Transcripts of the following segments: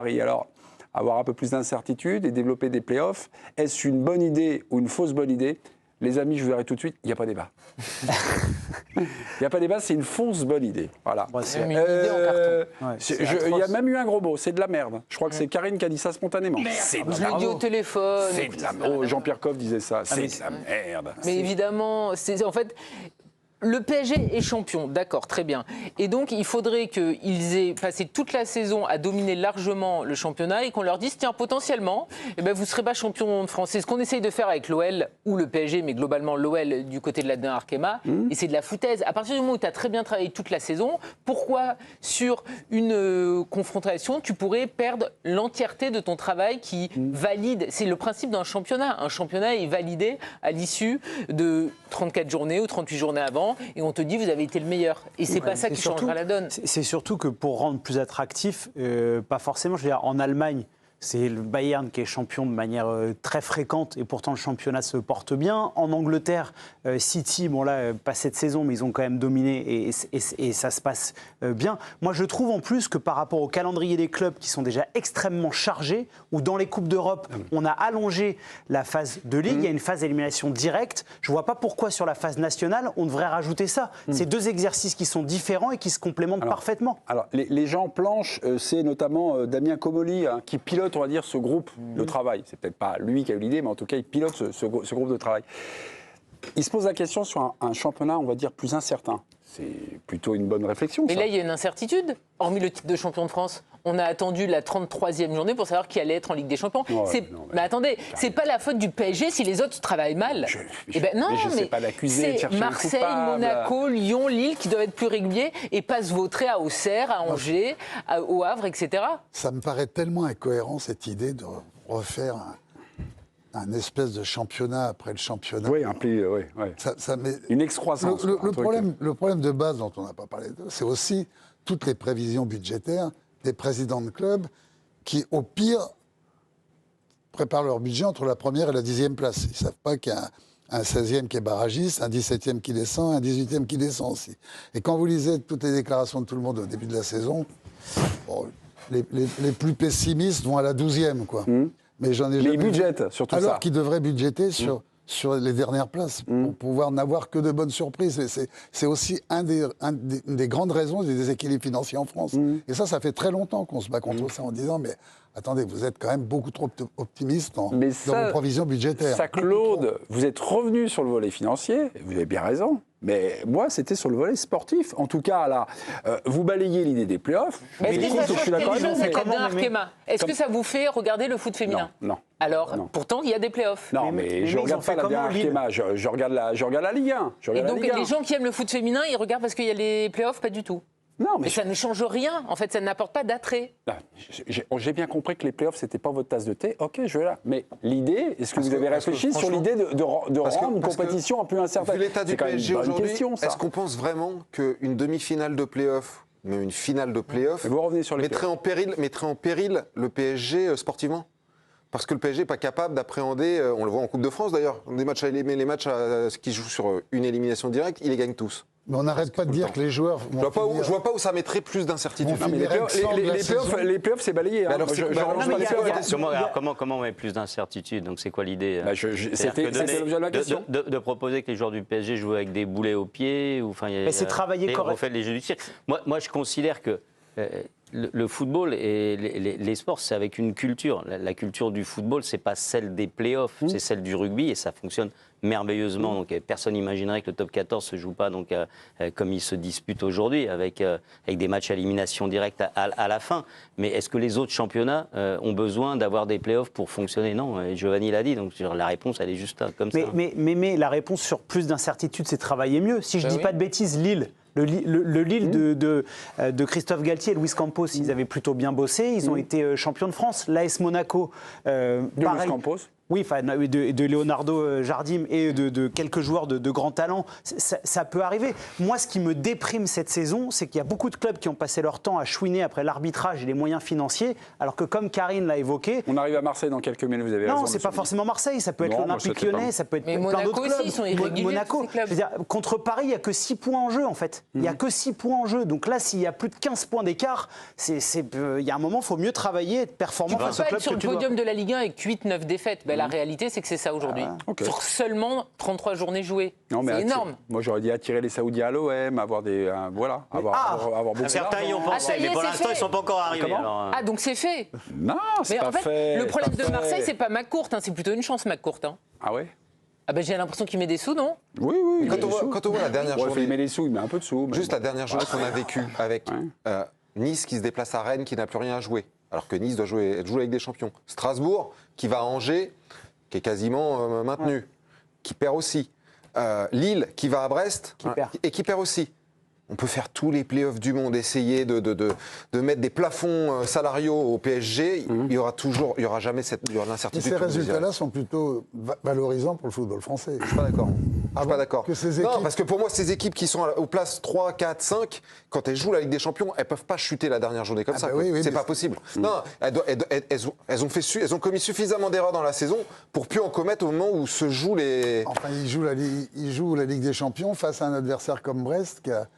Alors, avoir un peu plus d'incertitude et développer des playoffs, est-ce une bonne idée ou une fausse bonne idée? Les amis, je vous verrai tout de suite, il n'y a pas débat. Il n'y a pas débat, c'est une fausse bonne idée. Voilà. C'est une idée en carton. Ouais, il y a même eu un gros mot, c'est de la merde. Je crois que c'est Karine qui a dit ça spontanément. C'est de la merde. Au téléphone. C'est de la merde. Oh, Jean-Pierre Coff disait ça, c'est de la merde. Mais évidemment, en fait... Le PSG est champion, d'accord, très bien. Et donc, il faudrait qu'ils aient passé toute la saison à dominer largement le championnat et qu'on leur dise, tiens, potentiellement, vous ne serez pas champion de France. C'est ce qu'on essaye de faire avec l'OL ou le PSG, mais globalement l'OL du côté de l'Adrien Arkema. Et c'est de la foutaise. À partir du moment où tu as très bien travaillé toute la saison, pourquoi, sur une confrontation, tu pourrais perdre l'entièreté de ton travail qui valide? C'est le principe d'un championnat. Un championnat est validé à l'issue de 34 journées ou 38 journées avant. Et on te dit, vous avez été le meilleur. Et c'est pas ça qui changera la donne. C'est surtout que pour rendre plus attractif, pas forcément, je veux dire, en Allemagne, c'est le Bayern qui est champion de manière très fréquente et pourtant le championnat se porte bien. En Angleterre, City, bon là, pas cette saison, mais ils ont quand même dominé et ça se passe bien. Moi, je trouve en plus que par rapport au calendrier des clubs qui sont déjà extrêmement chargés, ou dans les Coupes d'Europe, on a allongé la phase de Ligue, il y a une phase d'élimination directe. Je ne vois pas pourquoi sur la phase nationale, on devrait rajouter ça. C'est deux exercices qui sont différents et qui se complémentent parfaitement. Alors, les gens planchent, c'est notamment Damien Comolli qui pilote, on va dire, ce groupe de travail. C'est peut-être pas lui qui a eu l'idée, mais en tout cas, il pilote ce groupe de travail. Il se pose la question sur un championnat, on va dire, plus incertain. C'est plutôt une bonne réflexion. Mais là, il y a une incertitude. Hormis le titre de champion de France, on a attendu la 33e journée pour savoir qui allait être en Ligue des Champions. Mais attendez, c'est pas la faute du PSG si les autres travaillent mal. Non, mais sais pas l'accuser, c'est Marseille, Monaco, Lyon, Lille qui doivent être plus réguliers et pas se vautrer à Auxerre, à Angers, au Havre, etc. Ça me paraît tellement incohérent, cette idée de refaire un espèce de championnat après le championnat. Oui, une excroissance. Le problème de base dont on n'a pas parlé, c'est aussi toutes les prévisions budgétaires des présidents de clubs qui, au pire, préparent leur budget entre la première et la 10e place. Ils ne savent pas qu'il y a un 16e qui est barragiste, un 17e qui descend, un 18e qui descend aussi. Et quand vous lisez toutes les déclarations de tout le monde au début de la saison, les plus pessimistes vont à la 12e, quoi. Mais j'en ai jamais budgètent sur tout ça. Alors qu'ils devraient budgéter sur les dernières places pour pouvoir n'avoir que de bonnes surprises. C'est aussi une des grandes raisons des déséquilibres financiers en France. Et ça fait très longtemps qu'on se bat contre ça en disant mais attendez, vous êtes quand même beaucoup trop optimiste dans vos provisions budgétaires. Ça, Claude, vous êtes revenu sur le volet financier, vous avez bien raison. Mais moi, c'était sur le volet sportif. En tout cas, là, vous balayez l'idée des playoffs. Est-ce que ça change quelque chose avec l'Adrien Arkema? Est-ce que ça vous fait regarder le foot féminin? Non. Alors, pourtant, il y a des playoffs. Non, mais je ne regarde pas l'Adrien Arkema. Je regarde la Ligue 1. Et donc, les gens qui aiment le foot féminin, ils regardent parce qu'il y a les playoffs? Pas du tout. Non, mais ça ne change rien. En fait, ça n'apporte pas d'attrait. J'ai bien compris que les playoffs, c'était pas votre tasse de thé. Ok, je vais là. Mais l'idée, est-ce que vous avez réfléchi sur l'idée de rendre une compétition un peu incertaine? Vu l'état du PSG aujourd'hui, est-ce qu'on pense vraiment qu'une demi-finale de playoffs, même une finale de playoffs, mettrait en péril le PSG sportivement? Parce que le PSG n'est pas capable d'appréhender, on le voit en Coupe de France d'ailleurs, les matchs qui jouent sur une élimination directe, ils les gagnent tous. Mais on n'arrête pas de dire que les joueurs... Je vois pas où ça mettrait plus d'incertitude. Les playoffs, c'est balayé. Comment on met plus d'incertitude? Donc c'est quoi l'idée? C'était l'objet de ma question. De proposer que les joueurs du PSG jouent avec des boulets aux pieds Mais c'est travailler correctement. On refait les jeux du cirque. Moi, je considère que... le football et les sports, c'est avec une culture. La culture du football, c'est pas celle des playoffs, c'est celle du rugby et ça fonctionne merveilleusement. Donc personne n'imaginerait que le top 14 se joue pas comme il se dispute aujourd'hui, avec des matchs à élimination directe à la fin. Mais est-ce que les autres championnats ont besoin d'avoir des playoffs pour fonctionner? Non, et Giovanni l'a dit, donc la réponse, elle est juste comme ça. Mais la réponse sur plus d'incertitude, c'est travailler mieux. Si je dis pas de bêtises, Lille... Le Lille de Christophe Galtier et Luis Campos, ils avaient plutôt bien bossé. Ils ont été champions de France. L'AS Monaco, Luis Campos. Oui, de Leonardo Jardim et de quelques joueurs de grand talent, ça peut arriver. Moi, ce qui me déprime cette saison, c'est qu'il y a beaucoup de clubs qui ont passé leur temps à chouiner après l'arbitrage et les moyens financiers, alors que comme Karine l'a évoqué... On arrive à Marseille dans quelques minutes, vous avez raison. Non, c'est pas forcément Marseille, ça peut être l'Olympique Lyonnais, ça peut être plein d'autres clubs. Aussi, ils sont irréguliers, Monaco, ces clubs. je veux dire, contre Paris, il n'y a que 6 points en jeu, en fait. Il n'y a que 6 points en jeu. Donc là, s'il y a plus de 15 points d'écart, il y a un moment, il faut mieux travailler, être performant face au club que tu sur le podium de la Ligue 1 avec 8-9 défaites. La réalité, c'est que c'est ça aujourd'hui. Sur seulement 33 journées jouées. C'est énorme. Moi, j'aurais dit attirer les Saoudiens à l'OM, avoir des... avoir beaucoup certains y ont pensé, mais pour l'instant, ils ne sont pas encore arrivés. Ah, donc c'est fait. Non, c'est pas en fait, fait. le problème de Marseille, c'est pas McCourt, c'est plutôt une chance, McCourt. Ah ouais? J'ai l'impression qu'il met des sous, non? Oui. Quand on voit la dernière journée... Il met des sous, il met un peu de sous. Juste la dernière journée qu'on a vécue avec Nice qui se déplace à Rennes, qui n'a plus rien à jouer, alors que Nice doit jouer avec des champions. Strasbourg, qui va à Angers, qui est quasiment maintenu, qui perd aussi. Lille, qui va à Brest, et qui perd aussi. On peut faire tous les playoffs du monde, essayer de mettre des plafonds salariaux au PSG. Il y aura jamais l'incertitude. Ces résultats-là sont plutôt valorisants pour le football français. Je suis pas d'accord. Je suis pas d'accord. Non, parce que pour moi, ces équipes qui sont aux places 3, 4, 5, quand elles jouent la Ligue des Champions, elles peuvent pas chuter la dernière journée comme ça. C'est pas possible. Non, elles ont commis suffisamment d'erreurs dans la saison pour plus en commettre au moment où se jouent les... Enfin, ils jouent la Ligue des Champions face à un adversaire comme Brest qui a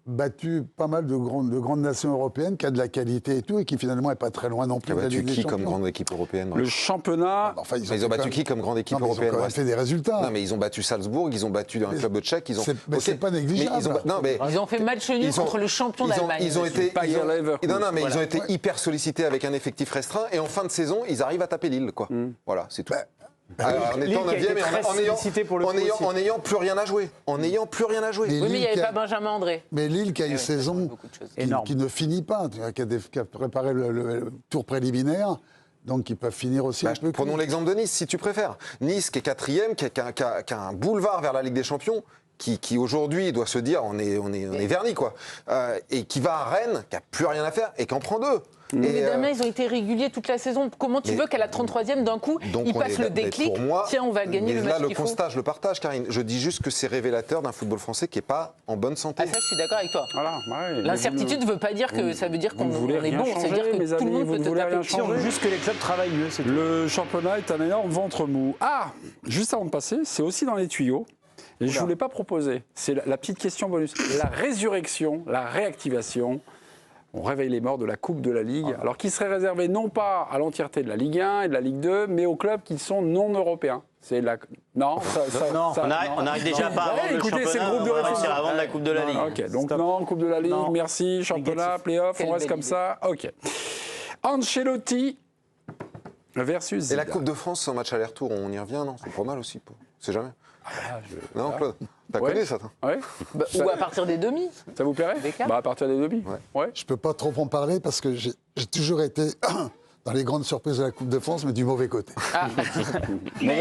battu pas mal de grandes nations européennes, qui a de la qualité et tout, et qui finalement n'est pas très loin non plus de la Ligue des Champions. Qui comme grande équipe européenne? Le championnat... Ils ont battu qui comme grande équipe européenne? Ils ont quand même fait des résultats. Non, mais ils ont battu Salzbourg, ils ont battu un club tchèque. C'est pas négligeable. Ils ont fait match nul contre le champion d'Allemagne. Ils ont été hyper sollicités avec un effectif restreint, et en fin de saison, ils arrivent à taper Lille, quoi. Voilà, c'est tout. En étant 9e et en n'ayant plus rien à jouer. Oui, mais il n'y avait pas Benjamin André. Mais Lille qui a une saison qui ne finit pas, qui a préparé le tour préliminaire, donc ils peuvent finir aussi un peu. Prenons l'exemple de Nice, si tu préfères. Nice qui est 4e, qui a un boulevard vers la Ligue des Champions, qui aujourd'hui doit se dire on est vernis, quoi. Et qui va à Rennes, qui n'a plus rien à faire et qui en prend 2. Mais Damien, ils ont été réguliers toute la saison. Comment tu veux qu'à la 33e, d'un coup, ils passent le déclic? Tiens, on va gagner le match qu'il faut. Là, le constat, je le partage, Karine. Je dis juste que c'est révélateur d'un football français qui n'est pas en bonne santé. Ah, ça, je suis d'accord avec toi. Voilà, L'incertitude ne veut pas dire que ça veut dire qu'on est bon. Ça veut dire que tout le monde peut te taper dessus. On veut juste que les clubs travaillent mieux. Le championnat est un énorme ventre mou. Ah, juste avant de passer, c'est aussi dans les tuyaux. Et je ne voulais pas proposer. C'est la petite question bonus. La résurrection, la réactivation. On réveille les morts de la Coupe de la Ligue, alors qui serait réservée non pas à l'entièreté de la Ligue 1 et de la Ligue 2, mais aux clubs qui sont non européens. C'est la... Non, on n'arrive déjà pas avant le championnat, on va réussir avant la Coupe de la Ligue. Ok, donc non, Coupe de la Ligue, merci, championnat, play-off, on reste comme ça. Ok. Ancelotti versus Zidane. Et la Coupe de France, en match aller-retour, on y revient, non? C'est pas mal aussi, c'est jamais. Non, Claude, t'as connu ça, toi? Ouais. Ou à partir des demi. Ça vous plairait? À partir des demi. Ouais. Je peux pas trop en parler parce que j'ai toujours été dans les grandes surprises de la Coupe de France, mais du mauvais côté. Mais